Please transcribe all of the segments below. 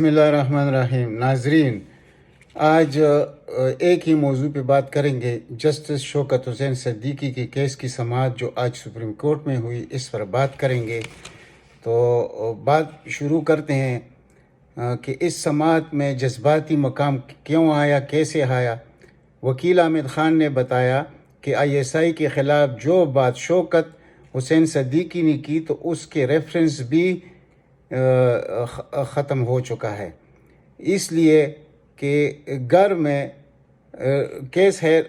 بسم اللہ الرحمن الرحیم. ناظرین، آج ایک ہی موضوع پہ بات کریں گے. جسٹس شوکت حسین صدیقی کے کیس کی سماعت جو آج سپریم کورٹ میں ہوئی، اس پر بات کریں گے. تو بات شروع کرتے ہیں کہ اس سماعت میں جذباتی مقام کیوں آیا، کیسے آیا. وکیل حامد خان نے بتایا کہ ISI کے خلاف جو بات شوکت حسین صدیقی نے کی تو اس کے ریفرنس بھی ختم ہو چکا ہے، اس لیے کہ گھر میں کیس ہے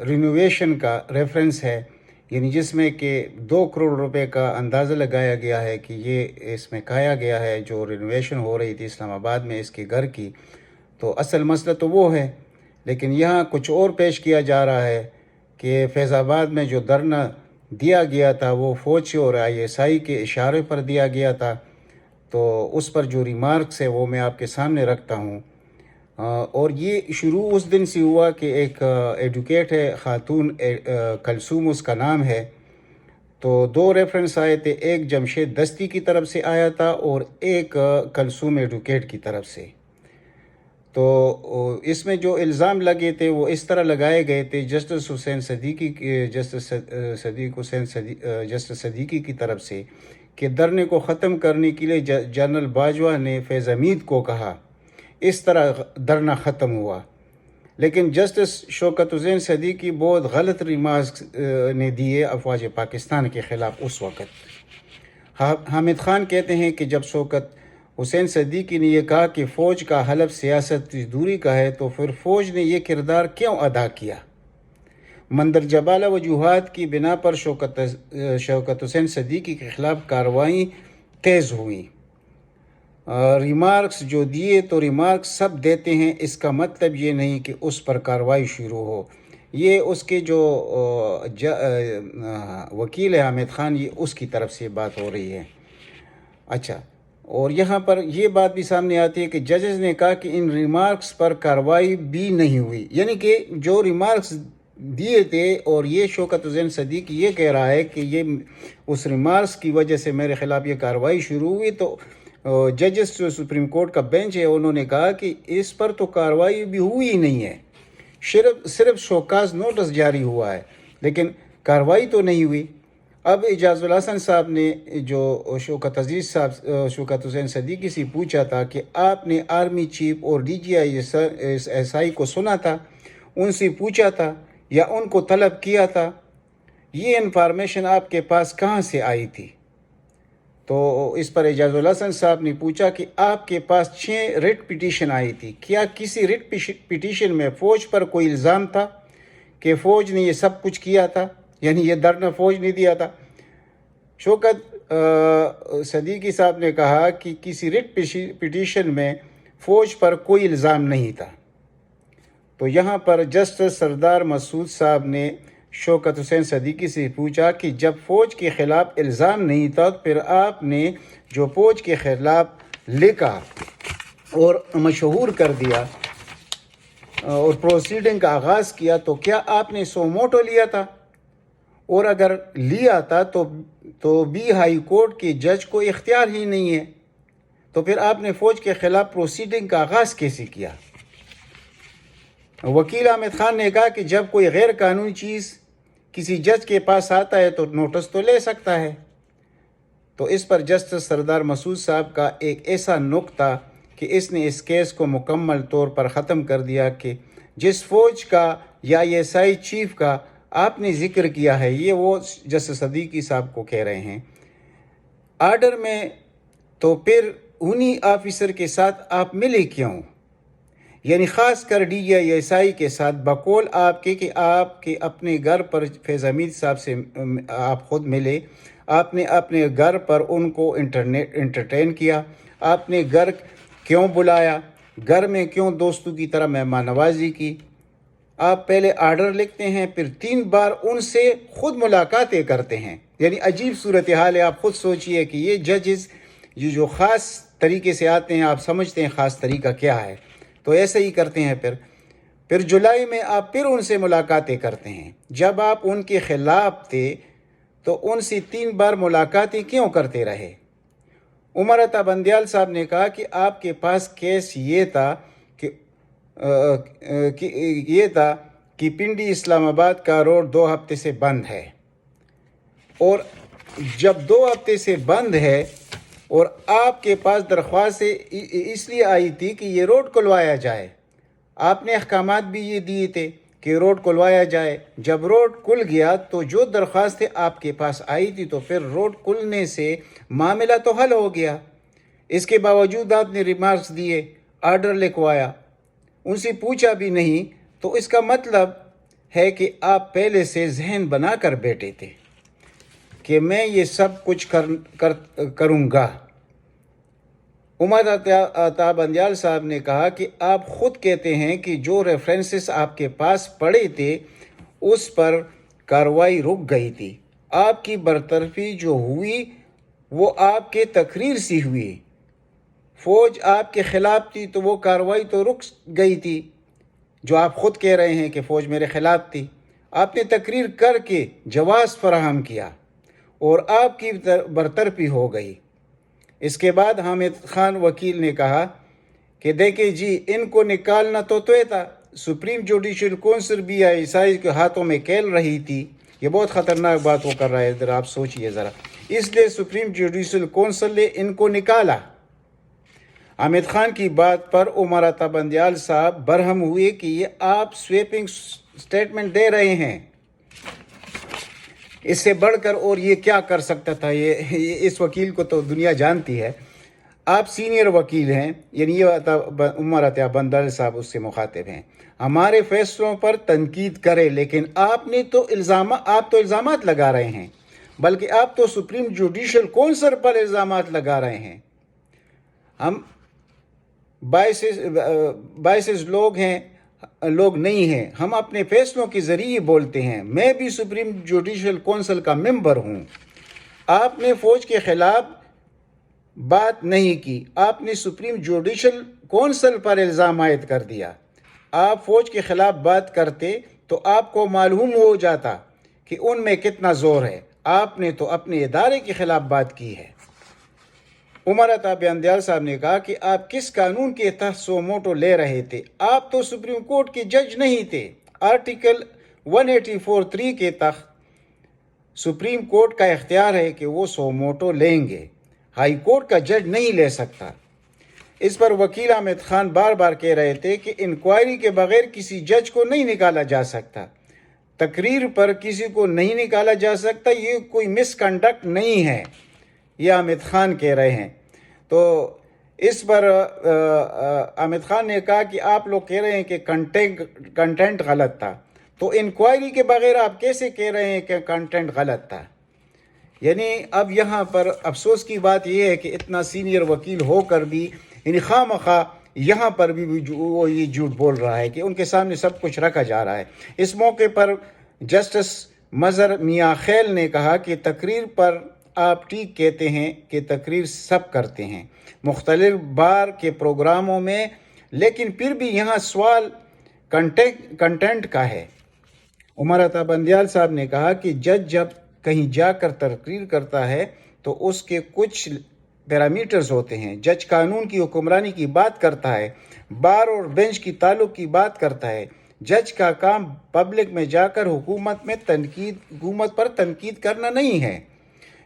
رینوویشن کا ریفرنس ہے، یعنی جس میں کہ 2 کروڑ روپے کا اندازہ لگایا گیا ہے کہ یہ اس میں کہا گیا ہے جو رینوویشن ہو رہی تھی اسلام آباد میں اس کے گھر کی. تو اصل مسئلہ تو وہ ہے، لیکن یہاں کچھ اور پیش کیا جا رہا ہے کہ فیض آباد میں جو دھرنا دیا گیا تھا وہ فوج اور ISI کے اشارے پر دیا گیا تھا. تو اس پر جو ریمارکس ہے وہ میں آپ کے سامنے رکھتا ہوں. اور یہ شروع اس دن سے ہوا کہ ایک ایڈوکیٹ ہے، خاتون کلثوم اس کا نام ہے. تو 2 ریفرنس آئے تھے، ایک جمشید دستی کی طرف سے آیا تھا اور ایک کلثوم ایڈوکیٹ کی طرف سے. تو اس میں جو الزام لگے تھے وہ اس طرح لگائے گئے تھے جسٹس صدیقی کی طرف سے کہ دھرنے کو ختم کرنے کے لیے جنرل باجوہ نے فیض حمید کو کہا، اس طرح دھرنا ختم ہوا. لیکن جسٹس شوکت حسین صدیقی بہت غلط ریمارکس نے دیے افواج پاکستان کے خلاف اس وقت. حامد خان کہتے ہیں کہ جب شوکت حسین صدیقی نے یہ کہا کہ فوج کا حلف سیاست دوری کا ہے تو پھر فوج نے یہ کردار کیوں ادا کیا؟ مندرجہ بالا وجوہات کی بنا پر شوکت حسین صدیقی کے خلاف کارروائی تیز ہوئی. ریمارکس جو دیے تو ریمارکس سب دیتے ہیں، اس کا مطلب یہ نہیں کہ اس پر کارروائی شروع ہو. یہ اس کے جو وکیل ہے حامد خان، یہ اس کی طرف سے بات ہو رہی ہے. اچھا، اور یہاں پر یہ بات بھی سامنے آتی ہے کہ ججز نے کہا کہ ان ریمارکس پر کارروائی بھی نہیں ہوئی، یعنی کہ جو ریمارکس دیے تھے. اور یہ شوکت حسین صدیقی یہ کہہ رہا ہے کہ یہ اس ریمارکس کی وجہ سے میرے خلاف یہ کارروائی شروع ہوئی. تو ججز جو سپریم کورٹ کا بینچ ہے انہوں نے کہا کہ اس پر تو کارروائی بھی ہوئی ہی نہیں ہے، صرف شوکاز نوٹس جاری ہوا ہے لیکن کارروائی تو نہیں ہوئی. اب اعجاز الحسن صاحب نے جو شوکت حسین صدیقی سے پوچھا تھا کہ آپ نے آرمی چیف اور DGI کو سنا تھا، ان سے پوچھا تھا یا ان کو طلب کیا تھا، یہ انفارمیشن آپ کے پاس کہاں سے آئی تھی؟ تو اس پر اعجاز الحسن صاحب نے پوچھا کہ آپ کے پاس 6 ریٹ پٹیشن آئی تھی، کیا کسی ریٹ پٹیشن میں فوج پر کوئی الزام تھا کہ فوج نے یہ سب کچھ کیا تھا، یعنی یہ دھرنا فوج نے دیا تھا؟ شوکت صدیقی صاحب نے کہا کہ کسی ریٹ پٹیشن میں فوج پر کوئی الزام نہیں تھا. تو یہاں پر جسٹس سردار مسعود صاحب نے شوکت حسین صدیقی سے پوچھا کہ جب فوج کے خلاف الزام نہیں تھا تو پھر آپ نے جو فوج کے خلاف لکھا اور مشہور کر دیا اور پروسیڈنگ کا آغاز کیا تو کیا آپ نے سو موٹو لیا تھا؟ اور اگر لیا تھا تو بھی ہائی کورٹ کے جج کو اختیار ہی نہیں ہے، تو پھر آپ نے فوج کے خلاف پروسیڈنگ کا آغاز کیسے کیا؟ وکیل حامد خان نے کہا کہ جب کوئی غیر قانونی چیز کسی جج کے پاس آتا ہے تو نوٹس تو لے سکتا ہے. تو اس پر جسٹس سردار مسعود صاحب کا ایک ایسا نقطہ کہ اس نے اس کیس کو مکمل طور پر ختم کر دیا کہ جس فوج کا یا ISI چیف کا آپ نے ذکر کیا ہے، یہ وہ جسٹس صدیقی صاحب کو کہہ رہے ہیں آرڈر میں، تو پھر انہی آفیسر کے ساتھ آپ ملے کیوں؟ یعنی خاص کر DGI کے ساتھ بقول آپ کے کہ آپ کے اپنے گھر پر فیض حمید صاحب سے آپ خود ملے، آپ نے اپنے گھر پر ان کو انٹرٹین کیا، آپ نے گھر کیوں بلایا، گھر میں کیوں دوستوں کی طرح مہمان نوازی کی؟ آپ پہلے آرڈر لکھتے ہیں، پھر 3 بار ان سے خود ملاقاتیں کرتے ہیں. یعنی عجیب صورتحال ہے. آپ خود سوچئے کہ یہ ججز یہ جو خاص طریقے سے آتے ہیں، آپ سمجھتے ہیں خاص طریقہ کیا ہے، تو ایسے ہی کرتے ہیں. پھر جولائی میں آپ پھر ان سے ملاقاتیں کرتے ہیں. جب آپ ان کے خلاف تھے تو ان سے 3 بار ملاقاتیں کیوں کرتے رہے؟ عمر عطا بندیال صاحب نے کہا کہ آپ کے پاس کیس یہ تھا کہ پنڈی اسلام آباد کا روڈ 2 ہفتے سے بند ہے، اور جب 2 ہفتے سے بند ہے اور آپ کے پاس درخواست اس لیے آئی تھی کہ یہ روڈ کھلوایا جائے، آپ نے احکامات بھی یہ دیے تھے کہ روڈ کھلوایا جائے۔ جب روڈ کھل گیا تو جو درخواستیں آپ کے پاس آئی تھی تو پھر روڈ کھلنے سے معاملہ تو حل ہو گیا۔ اس کے باوجود آپ نے ریمارکس دیے، آرڈر لکھوایا، ان سے پوچھا بھی نہیں، تو اس کا مطلب ہے کہ آپ پہلے سے ذہن بنا کر بیٹھے تھے کہ میں یہ سب کچھ کروں گا۔ عمر عطا بندیال صاحب نے کہا کہ آپ خود کہتے ہیں کہ جو ریفرنسز آپ کے پاس پڑے تھے اس پر کارروائی رک گئی تھی، آپ کی برطرفی جو ہوئی وہ آپ کے تقریر سے ہوئی، فوج آپ کے خلاف تھی تو وہ کارروائی تو رک گئی تھی، جو آپ خود کہہ رہے ہیں کہ فوج میرے خلاف تھی۔ آپ نے تقریر کر کے جواز فراہم کیا اور آپ کی برطرفی ہو گئی۔ اس کے بعد حامد خان وکیل نے کہا کہ دیکھیں جی، ان کو نکالنا تو طے تھا، سپریم جوڈیشل کونسل بھی آئی عیسائی کے ہاتھوں میں کھیل رہی تھی۔ یہ بہت خطرناک بات وہ کر رہا ہے، ادھر آپ سوچئے ذرا۔ اس لیے سپریم جوڈیشل کونسل نے ان کو نکالا۔ حامد خان کی بات پر عمر عطا بندیال صاحب برہم ہوئے کہ یہ آپ سویپنگ سٹیٹمنٹ دے رہے ہیں، اس سے بڑھ کر اور یہ کیا کر سکتا تھا؟ یہ اس وکیل کو تو دنیا جانتی ہے، آپ سینئر وکیل ہیں، یعنی یہ عمر عطا بندیال صاحب اس سے مخاطب ہیں۔ ہمارے فیصلوں پر تنقید کرے، لیکن آپ تو الزامات لگا رہے ہیں، بلکہ آپ تو سپریم جوڈیشل کونسل پر الزامات لگا رہے ہیں۔ ہم بائسز لوگ نہیں ہیں، ہم اپنے فیصلوں کے ذریعے بولتے ہیں۔ میں بھی سپریم جوڈیشل کونسل کا ممبر ہوں۔ آپ نے فوج کے خلاف بات نہیں کی، آپ نے سپریم جوڈیشل کونسل پر الزام عائد کر دیا۔ آپ فوج کے خلاف بات کرتے تو آپ کو معلوم ہو جاتا کہ ان میں کتنا زور ہے۔ آپ نے تو اپنے ادارے کے خلاف بات کی ہے۔ عمر عطا بندیال صاحب نے کہا کہ آپ کس قانون کے تحت سو موٹو لے رہے تھے؟ آپ تو سپریم کورٹ کے جج نہیں تھے۔ آرٹیکل 184(3) کے تحت سپریم کورٹ کا اختیار ہے کہ وہ سو موٹو لیں گے، ہائی کورٹ کا جج نہیں لے سکتا۔ اس پر وکیل حامد خان بار بار کہہ رہے تھے کہ انکوائری کے بغیر کسی جج کو نہیں نکالا جا سکتا، تقریر پر کسی کو نہیں نکالا جا سکتا، یہ کوئی مس کنڈکٹ نہیں ہے، یہ حامد خان کہہ رہے ہیں۔ تو اس پر حامد خان نے کہا کہ آپ لوگ کہہ رہے ہیں کہ کنٹینٹ غلط تھا، تو انکوائری کے بغیر آپ کیسے کہہ رہے ہیں کہ کنٹینٹ غلط تھا؟ یعنی اب یہاں پر افسوس کی بات یہ ہے کہ اتنا سینئر وکیل ہو کر بھی یعنی خواہ مخواہ یہاں پر بھی وہ یہ جھوٹ بول رہا ہے کہ ان کے سامنے سب کچھ رکھا جا رہا ہے۔ اس موقع پر جسٹس مظہر میاں خیل نے کہا کہ تقریر پر آپ ٹھیک کہتے ہیں کہ تقریر سب کرتے ہیں مختلف بار کے پروگراموں میں، لیکن پھر بھی یہاں سوال کنٹینٹ کا ہے۔ عمر عطا بندیال صاحب نے کہا کہ جج جب کہیں جا کر تقریر کرتا ہے تو اس کے کچھ پیرامیٹرز ہوتے ہیں۔ جج قانون کی حکمرانی کی بات کرتا ہے، بار اور بینچ کی تعلق کی بات کرتا ہے۔ جج کا کام پبلک میں جا کر حکومت پر تنقید کرنا نہیں ہے۔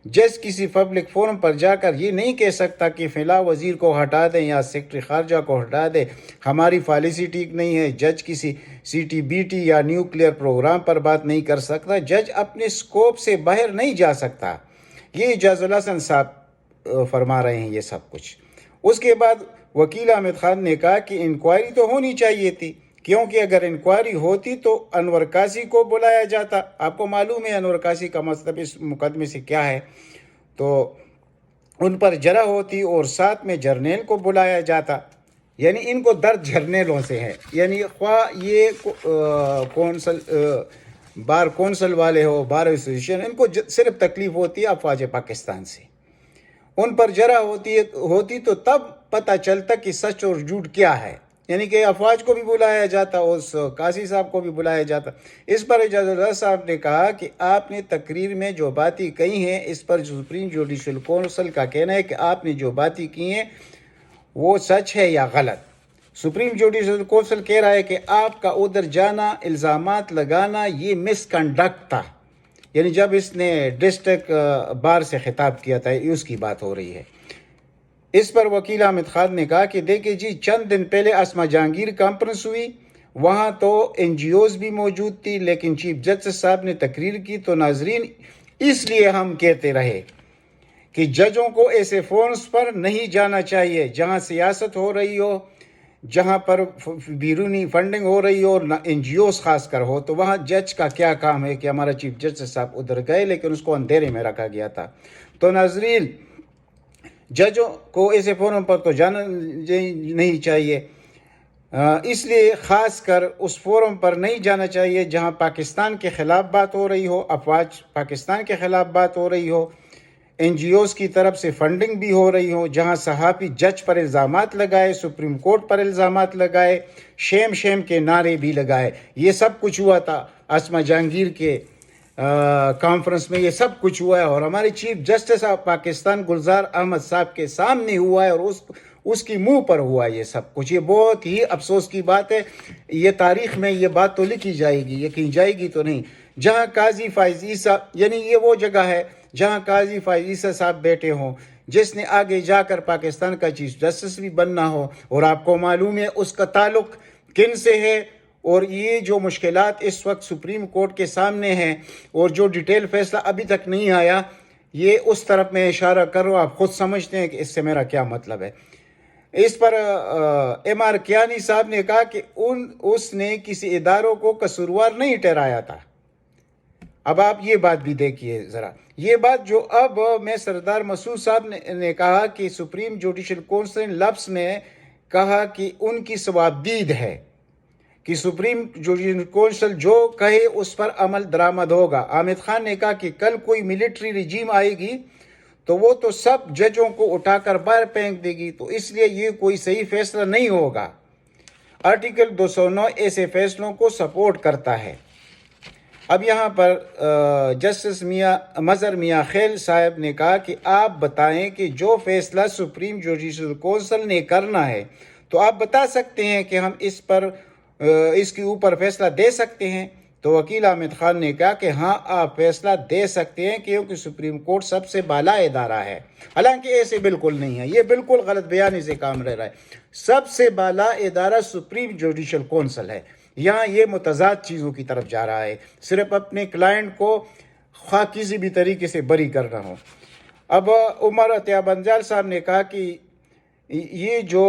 جج کسی پبلک فورم پر جا کر یہ نہیں کہہ سکتا کہ فلاں وزیر کو ہٹا دیں یا سیکرٹری خارجہ کو ہٹا دیں، ہماری پالیسی ٹھیک نہیں ہے۔ جج کسی CTBT یا نیوکلیئر پروگرام پر بات نہیں کر سکتا۔ جج اپنے سکوپ سے باہر نہیں جا سکتا۔ یہ اعجاز الحسن صاحب فرما رہے ہیں یہ سب کچھ۔ اس کے بعد وکیل حامد خان نے کہا کہ انکوائری تو ہونی چاہیے تھی، کیونکہ اگر انکوائری ہوتی تو انور قاضی کو بلایا جاتا۔ آپ کو معلوم ہے انور قاضی کا مطلب اس مقدمے سے کیا ہے، تو ان پر جرح ہوتی اور ساتھ میں جرنیل کو بلایا جاتا۔ یعنی ان کو درد جرنیلوں سے ہے، یعنی خواہ یہ بار کونسل والے ہو، بار ایسوسیشن، ان کو صرف تکلیف ہوتی ہے افواج پاکستان سے۔ ان پر جرح ہوتی تو تب پتہ چلتا کہ سچ اور جھوٹ کیا ہے۔ یعنی کہ افواج کو بھی بلایا جاتا، اس قاضی صاحب کو بھی بلایا جاتا۔ اس پر اعجاز اللہ صاحب نے کہا کہ آپ نے تقریر میں جو باتیں کہی ہیں اس پر سپریم جوڈیشل کونسل کا کہنا ہے کہ آپ نے جو باتیں کی ہیں وہ سچ ہے یا غلط۔ سپریم جوڈیشل کونسل کہہ رہا ہے کہ آپ کا ادھر جانا، الزامات لگانا، یہ مس کنڈکٹ تھا۔ یعنی جب اس نے ڈسٹرکٹ بار سے خطاب کیا تھا، اس کی بات ہو رہی ہے۔ اس پر وکیل حامد خان نے کہا کہ دیکھیں جی، چند دن پہلے اسما جہانگیر کانفرنس ہوئی، وہاں تو این جی اوز بھی موجود تھی، لیکن چیف جسٹس صاحب نے تقریر کی تو ناظرین اس لیے ہم کہتے رہے کہ ججوں کو ایسے فورمز پر نہیں جانا چاہیے جہاں سیاست ہو رہی ہو، جہاں پر بیرونی فنڈنگ ہو رہی ہو اور این جی اوز خاص کر ہو، تو وہاں جج کا کیا کام ہے کہ ہمارا چیف جسٹس صاحب ادھر گئے لیکن اس کو اندھیرے میں رکھا گیا تھا۔ تو ناظرین، ججوں کو ایسے فورم پر تو جانا نہیں چاہیے، اس لیے خاص کر اس فورم پر نہیں جانا چاہیے جہاں پاکستان کے خلاف بات ہو رہی ہو، افواج پاکستان کے خلاف بات ہو رہی ہو، این جی اوز کی طرف سے فنڈنگ بھی ہو رہی ہو، جہاں صحافی جج پر الزامات لگائے، سپریم کورٹ پر الزامات لگائے، شیم شیم کے نعرے بھی لگائے۔ یہ سب کچھ ہوا تھا اسما جہانگیر کے کانفرنس میں، یہ سب کچھ ہوا ہے اور ہمارے chief justice of Pakistan Gulzar Ahmed صاحب کے سامنے ہوا ہے اور اس کی منہ پر ہوا ہے یہ سب کچھ۔ یہ بہت ہی افسوس کی بات ہے، یہ تاریخ میں یہ بات تو لکھی جائے گی، یہ کہیں جائے گی تو نہیں۔ جہاں قاضی فائز عیسیٰ، یعنی یہ وہ جگہ ہے جہاں قاضی فائز عیسیٰ صاحب بیٹھے ہوں، جس نے آگے جا کر پاکستان کا چیف جسٹس بھی بننا ہو، اور آپ کو معلوم ہے اس کا تعلق کن سے ہے، اور یہ جو مشکلات اس وقت سپریم کورٹ کے سامنے ہیں اور جو ڈیٹیل فیصلہ ابھی تک نہیں آیا، یہ اس طرف میں اشارہ کر رہا ہوں، آپ خود سمجھتے ہیں کہ اس سے میرا کیا مطلب ہے۔ اس پر ایم آر کیانی صاحب نے کہا کہ اس نے کسی اداروں کو قصوروار نہیں ٹھہرایا تھا۔ اب آپ یہ بات بھی دیکھیے ذرا، یہ بات جو اب میں سردار مسعود صاحب نے کہا کہ سپریم جوڈیشل کونسل لفظ میں کہا کہ ان کی ثوابدید ہے کہ سپریم جوڈیشل کونسل جو کہے اس پر عمل درآمد ہوگا۔ حامد خان نے کہا کہ کل کوئی ملٹری رجیم آئے گی تو وہ تو سب ججوں کو اٹھا کر باہر پھینک دے گی، تو اس لیے یہ کوئی صحیح فیصلہ نہیں ہوگا۔ آرٹیکل 209 ایسے فیصلوں کو سپورٹ کرتا ہے۔ اب یہاں پر جسٹس مظہر میاں خیل صاحب نے کہا کہ آپ بتائیں کہ جو فیصلہ سپریم جوڈیشل کونسل نے کرنا ہے تو آپ بتا سکتے ہیں کہ ہم اس کے اوپر فیصلہ دے سکتے ہیں؟ تو وکیل حامد خان نے کہا کہ ہاں، آپ فیصلہ دے سکتے ہیں کیونکہ سپریم کورٹ سب سے بالا ادارہ ہے۔ حالانکہ ایسے بالکل نہیں ہے، یہ بالکل غلط بیانی سے کام رہ رہا ہے۔ سب سے بالا ادارہ سپریم جوڈیشل کونسل ہے۔ یہاں یہ متضاد چیزوں کی طرف جا رہا ہے، صرف اپنے کلائنٹ کو خواہ کسی بھی طریقے سے بری کر رہا ہوں۔ اب عمر عطیہ بنجال صاحب نے کہا کہ یہ جو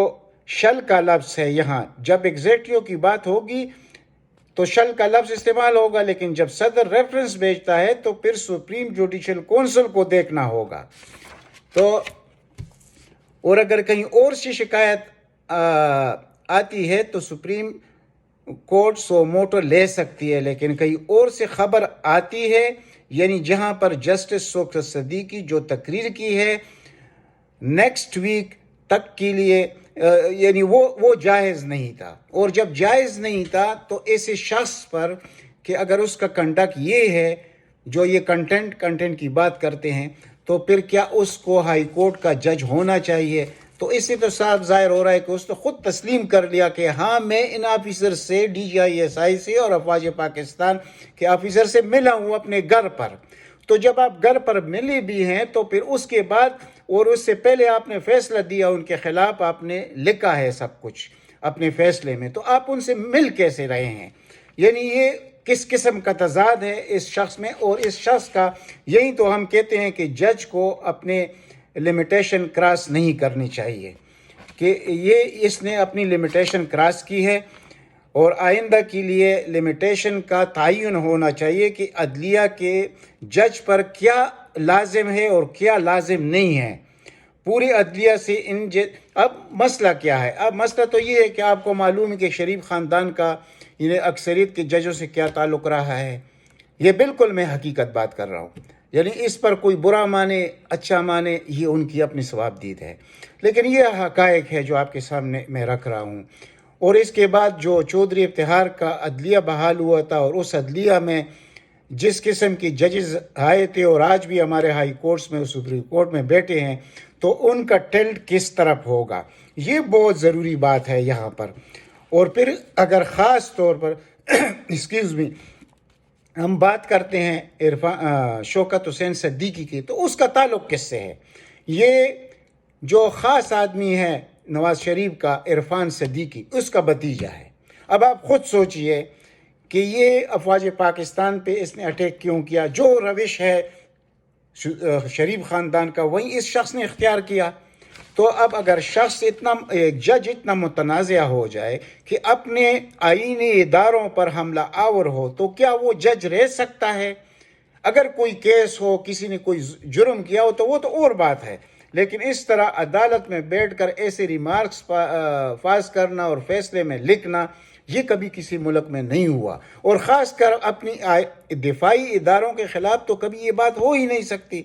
شل کا لفظ ہے، یہاں جب ایگزیکٹو کی بات ہوگی تو شل کا لفظ استعمال ہوگا، لیکن جب صدر ریفرنس بھیجتا ہے تو پھر سپریم جوڈیشل کونسل کو دیکھنا ہوگا۔ تو اور اگر کہیں اور سے شکایت آتی ہے تو سپریم کورٹ سو موٹو لے سکتی ہے، لیکن کہیں اور سے خبر آتی ہے، یعنی جہاں پر جسٹس سوکت صدیقی جو تقریر کی ہے نیکسٹ ویک تک کے لیے، یعنی وہ جائز نہیں تھا۔ اور جب جائز نہیں تھا تو ایسے شخص پر کہ اگر اس کا کنڈکٹ یہ ہے جو یہ کنٹینٹ کی بات کرتے ہیں، تو پھر کیا اس کو ہائی کورٹ کا جج ہونا چاہیے؟ تو اس سے تو صاف ظاہر ہو رہا ہے کہ اس نے خود تسلیم کر لیا کہ ہاں، میں ان آفیسر سے، D G I S I سے اور افواج پاکستان کے آفیسر سے ملا ہوں اپنے گھر پر۔ تو جب آپ گھر پر ملے بھی ہیں تو پھر اس کے بعد اور اس سے پہلے آپ نے فیصلہ دیا ان کے خلاف، آپ نے لکھا ہے سب کچھ اپنے فیصلے میں، تو آپ ان سے مل کیسے رہے ہیں؟ یعنی یہ کس قسم کا تضاد ہے اس شخص میں؟ اور اس شخص کا یہی تو ہم کہتے ہیں کہ جج کو اپنے لمیٹیشن کراس نہیں کرنی چاہیے، کہ اس نے اپنی لمیٹیشن کراس کی ہے، اور آئندہ کے لیے لمیٹیشن کا تعین ہونا چاہیے کہ عدلیہ کے جج پر کیا لازم ہے اور کیا لازم نہیں ہے۔ پوری عدلیہ سے اب مسئلہ کیا ہے؟ اب مسئلہ تو یہ ہے کہ آپ کو معلوم ہے کہ شریف خاندان کا اکثریت کے ججوں سے کیا تعلق رہا ہے۔ یہ بالکل میں حقیقت بات کر رہا ہوں، یعنی اس پر کوئی برا مانے اچھا مانے، یہ ان کی اپنی ثوابدید ہے، لیکن یہ حقائق ہے جو آپ کے سامنے میں رکھ رہا ہوں۔ اور اس کے بعد جو چودھری افتخار کا عدلیہ بحال ہوا تھا، اور اس عدلیہ میں جس قسم کی ججز آئے تھے اور آج بھی ہمارے ہائی کورٹس میں، سپریم کورٹ میں بیٹھے ہیں، تو ان کا ٹلٹ کس طرف ہوگا، یہ بہت ضروری بات ہے یہاں پر۔ اور پھر اگر خاص طور پر ایکسکیوز می ہم بات کرتے ہیں شوکت حسین صدیقی کی، تو اس کا تعلق کس سے ہے؟ یہ جو خاص آدمی ہے نواز شریف کا، عرفان صدیقی، اس کا بھتیجا ہے۔ اب آپ خود سوچئے کہ یہ افواج پاکستان پہ اس نے اٹیک کیوں کیا؟ جو روش ہے شریف خاندان کا، وہی اس شخص نے اختیار کیا۔ تو اب اگر شخص ایک جج اتنا متنازع ہو جائے کہ اپنے آئینی اداروں پر حملہ آور ہو، تو کیا وہ جج رہ سکتا ہے؟ اگر کوئی کیس ہو، کسی نے کوئی جرم کیا ہو، تو وہ تو اور بات ہے، لیکن اس طرح عدالت میں بیٹھ کر ایسے ریمارکس پاس کرنا اور فیصلے میں لکھنا، یہ کبھی کسی ملک میں نہیں ہوا، اور خاص کر اپنی دفاعی اداروں کے خلاف تو کبھی یہ بات ہو ہی نہیں سکتی۔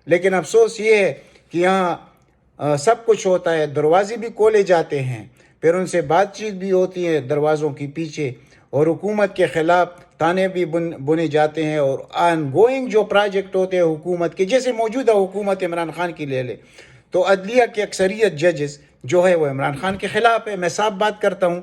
لیکن افسوس یہ ہے کہ یہاں سب کچھ ہوتا ہے، دروازے بھی کھولے جاتے ہیں، پھر ان سے بات چیت بھی ہوتی ہے دروازوں کے پیچھے، اور حکومت کے خلاف تانے بھی بنے جاتے ہیں، اور آن گوئنگ جو پروجیکٹ ہوتے ہیں حکومت کے، جیسے موجودہ حکومت عمران خان کی لے لے، تو عدلیہ کی اکثریت ججز جو ہے وہ عمران خان کے خلاف ہے، میں صاف بات کرتا ہوں۔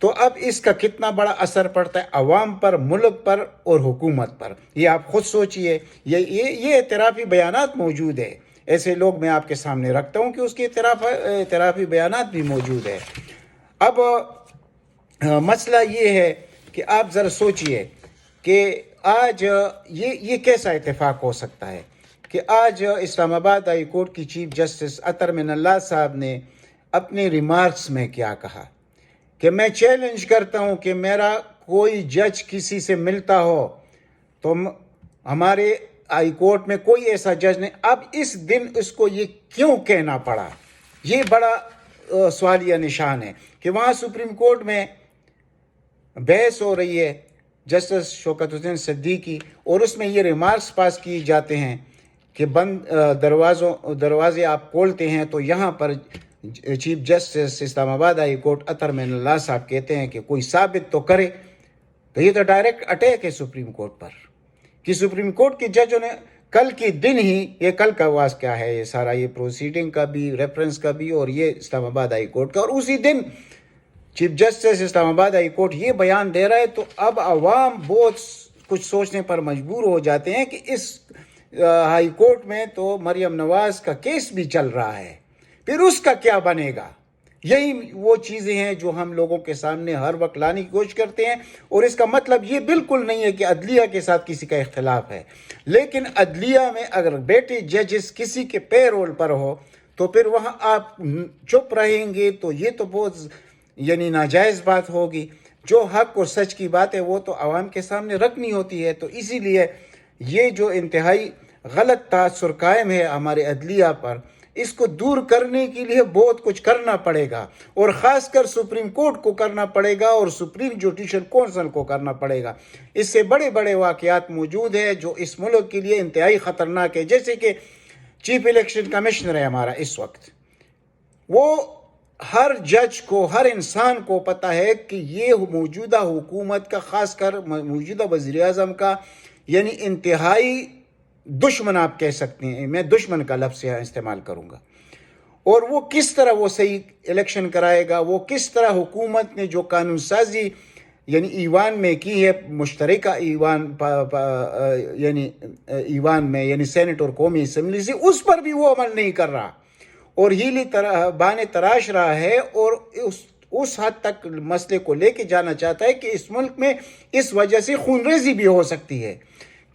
تو اب اس کا کتنا بڑا اثر پڑتا ہے عوام پر، ملک پر اور حکومت پر، یہ آپ خود سوچئے۔ یہ اعترافی بیانات موجود ہے، ایسے لوگ میں آپ کے سامنے رکھتا ہوں کہ اس کے اعترافی بیانات بھی موجود ہے۔ اب مسئلہ یہ ہے کہ آپ ذرا سوچئے کہ آج یہ کیسا اتفاق ہو سکتا ہے کہ آج اسلام آباد ہائی کورٹ کی چیف جسٹس عطر من اللہ صاحب نے اپنے ریمارکس میں کیا کہا کہ میں چیلنج کرتا ہوں کہ میرا کوئی جج کسی سے ملتا ہو تو ہمارے ہائی کورٹ میں کوئی ایسا جج نہیں۔ اب اس دن اس کو یہ کیوں کہنا پڑا، یہ بڑا سوالیہ نشان ہے کہ وہاں سپریم کورٹ میں بحث ہو رہی ہے جسٹس شوکت حسین صدیقی، اور اس میں یہ ریمارکس پاس کیے جاتے ہیں کہ دروازے آپ کھولتے ہیں، تو یہاں پر چیف جسٹس اسلام آباد ہائی کورٹ عطر من اللہ صاحب کہتے ہیں کہ کوئی ثابت تو کرے۔ تو یہ تو ڈائریکٹ اٹیک ہے سپریم کورٹ پر، کہ سپریم کورٹ کے ججوں نے کل کے دن ہی، یہ کل کا واقعہ ہے یہ سارا، یہ پروسیڈنگ کا بھی، ریفرنس کا بھی، اور یہ اسلام آباد ہائی کورٹ کا، اور اسی دن چیف جسٹس اسلام آباد ہائی کورٹ یہ بیان دے رہا ہے۔ تو اب عوام بہت کچھ سوچنے پر مجبور ہو جاتے ہیں کہ اس ہائی کورٹ میں تو مریم نواز کا کیس بھی چل رہا ہے، پھر اس کا کیا بنے گا؟ یہی وہ چیزیں ہیں جو ہم لوگوں کے سامنے ہر وقت لانے کی کوشش کرتے ہیں، اور اس کا مطلب یہ بالکل نہیں ہے کہ عدلیہ کے ساتھ کسی کا اختلاف ہے، لیکن عدلیہ میں اگر بیٹے ججز کسی کے پے رول پر ہو تو پھر وہاں آپ چپ رہیں گے تو یہ تو بہت ناجائز بات ہوگی۔ جو حق اور سچ کی بات ہے وہ تو عوام کے سامنے رکھنی ہوتی ہے۔ تو اسی لیے یہ جو انتہائی غلط تاثر قائم ہے ہمارے عدلیہ پر، اس کو دور کرنے کے لیے بہت کچھ کرنا پڑے گا، اور خاص کر سپریم کورٹ کو کرنا پڑے گا، اور سپریم جوڈیشل کونسل کو کرنا پڑے گا۔ اس سے بڑے بڑے واقعات موجود ہیں جو اس ملک کے لیے انتہائی خطرناک ہے، جیسے کہ چیف الیکشن کمشنر ہے ہمارا اس وقت، وہ ہر جج کو، ہر انسان کو پتہ ہے کہ یہ موجودہ حکومت کا، خاص کر موجودہ وزیر اعظم کا، انتہائی دشمن آپ کہہ سکتے ہیں، میں دشمن کا لفظ یہاں استعمال کروں گا۔ اور وہ کس طرح وہ صحیح الیکشن کرائے گا، وہ کس طرح حکومت نے جو قانون سازی ایوان میں کی ہے، مشترکہ ایوان میں سینٹ اور قومی اسمبلی سے، اس پر بھی وہ عمل نہیں کر رہا، اور ہیلی بانے تراش رہا ہے، اور اس حد تک مسئلے کو لے کے جانا چاہتا ہے کہ اس ملک میں اس وجہ سے خون ریزی بھی ہو سکتی ہے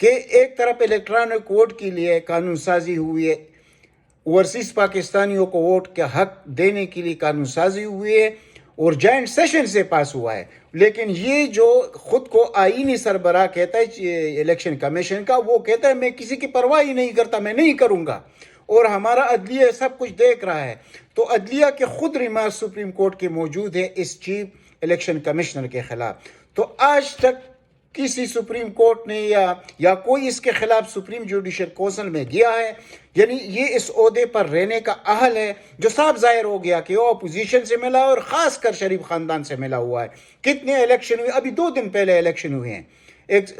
کہ ایک طرف الیکٹرانک ووٹ کے لیے قانون سازی ہوئی ہے، اوورسیز پاکستانیوں کو ووٹ کا حق دینے کے لیے قانون سازی ہوئی ہے، اور جوائنٹ سیشن سے پاس ہوا ہے، لیکن یہ جو خود کو آئینی سربراہ کہتا ہے الیکشن کمیشن کا، وہ کہتا ہے میں کسی کی پرواہ ہی نہیں کرتا، میں نہیں کروں گا، اور ہمارا عدلیہ سب کچھ دیکھ رہا ہے۔ تو عدلیہ کے خود ریمارک سپریم کورٹ کے موجود ہے اس چیف الیکشن کمشنر کے خلاف۔ تو آج تک کسی سپریم کورٹ نے یا کوئی اس کے خلاف سپریم جوڈیشل کونسل میں گیا ہے. یعنی یہ اس عہدے پر رہنے کا اہل ہے، جو صاف ظاہر ہو گیا کہ وہ اپوزیشن سے ملا اور خاص کر شریف خاندان سے ملا ہوا ہے. کتنے الیکشن ہوئے، ابھی 2 دن پہلے الیکشن ہوئے ہیں، ایک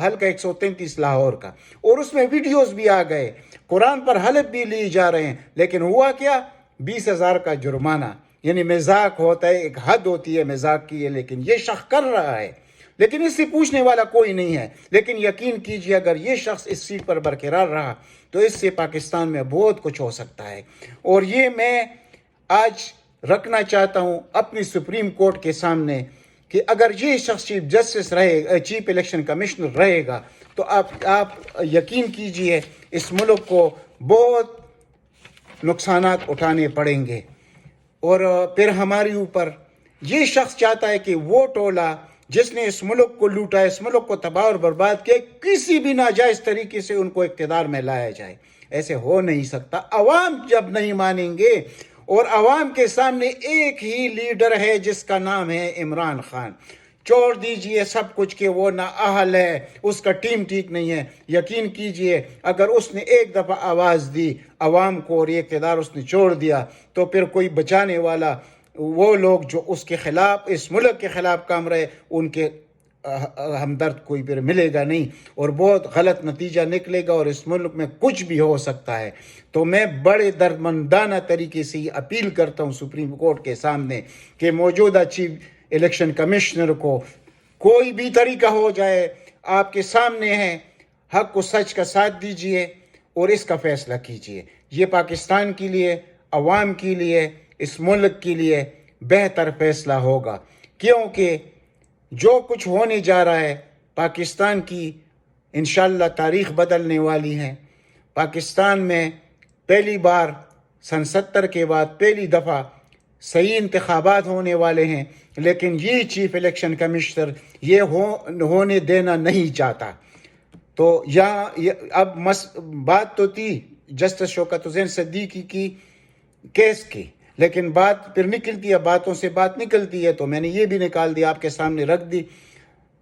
حلقہ 133 لاہور کا، اور اس میں ویڈیوز بھی آ گئے، قرآن پر حلف بھی لی جا رہے ہیں، لیکن ہوا کیا؟ 20,000 کا جرمانہ. یعنی مذاق ہوتا ہے، ایک حد ہوتی ہے مذاق کی ہے، لیکن یہ شخص کر رہا ہے، لیکن اس سے پوچھنے والا کوئی نہیں ہے. لیکن یقین کیجئے اگر یہ شخص اس سیٹ پر برقرار رہا تو اس سے پاکستان میں بہت کچھ ہو سکتا ہے. اور یہ میں آج رکھنا چاہتا ہوں اپنی سپریم کورٹ کے سامنے کہ اگر یہ شخص چیف جسٹس رہے، چیف الیکشن کمشنر رہے گا تو آپ یقین کیجئے اس ملک کو بہت نقصانات اٹھانے پڑیں گے. اور پھر ہمارے اوپر یہ شخص چاہتا ہے کہ وہ ٹولہ جس نے اس ملک کو لوٹا، اس ملک کو تباہ اور برباد کیا، کسی بھی ناجائز طریقے سے ان کو اقتدار میں لایا جائے. ایسے ہو نہیں سکتا. عوام جب نہیں مانیں گے، اور عوام کے سامنے ایک ہی لیڈر ہے جس کا نام ہے عمران خان. چھوڑ دیجئے سب کچھ کہ وہ نااہل ہے، اس کا ٹیم ٹھیک نہیں ہے. یقین کیجئے اگر اس نے ایک دفعہ آواز دی عوام کو اور یہ اقتدار اس نے چھوڑ دیا تو پھر کوئی بچانے والا، وہ لوگ جو اس کے خلاف، اس ملک کے خلاف کام رہے، ان کے ہمدرد کوئی پھر ملے گا نہیں، اور بہت غلط نتیجہ نکلے گا اور اس ملک میں کچھ بھی ہو سکتا ہے. تو میں بڑے دردمندانہ طریقے سے یہ اپیل کرتا ہوں سپریم کورٹ کے سامنے کہ موجودہ چیف الیکشن کمشنر کو کوئی بھی طریقہ ہو جائے، آپ کے سامنے ہے، حق و سچ کا ساتھ دیجئے اور اس کا فیصلہ کیجئے. یہ پاکستان کے لیے، عوام کے لیے، اس ملک کے لیے بہتر فیصلہ ہوگا. کیونکہ جو کچھ ہونے جا رہا ہے پاکستان کی انشاءاللہ تاریخ بدلنے والی ہے. پاکستان میں پہلی بار سن 70 کے بعد پہلی دفعہ صحیح انتخابات ہونے والے ہیں، لیکن یہ چیف الیکشن کمشنر یہ ہونے دینا نہیں چاہتا. تو یہاں اب بات تو تھی جسٹس شوکت حسین صدیقی کی کیس کی، لیکن بات پھر نکلتی ہے، باتوں سے بات نکلتی ہے، تو میں نے یہ بھی نکال دی، آپ کے سامنے رکھ دی.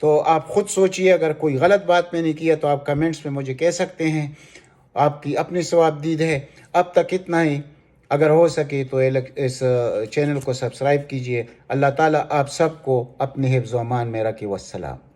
تو آپ خود سوچئے، اگر کوئی غلط بات میں نے کیا تو آپ کمنٹس میں مجھے کہہ سکتے ہیں، آپ کی اپنی ثواب دید ہے. اب تک اتنا ہی. اگر ہو سکے تو اس چینل کو سبسکرائب کیجئے. اللہ تعالیٰ آپ سب کو اپنے حفظ و امان میں رکھے. والسلام.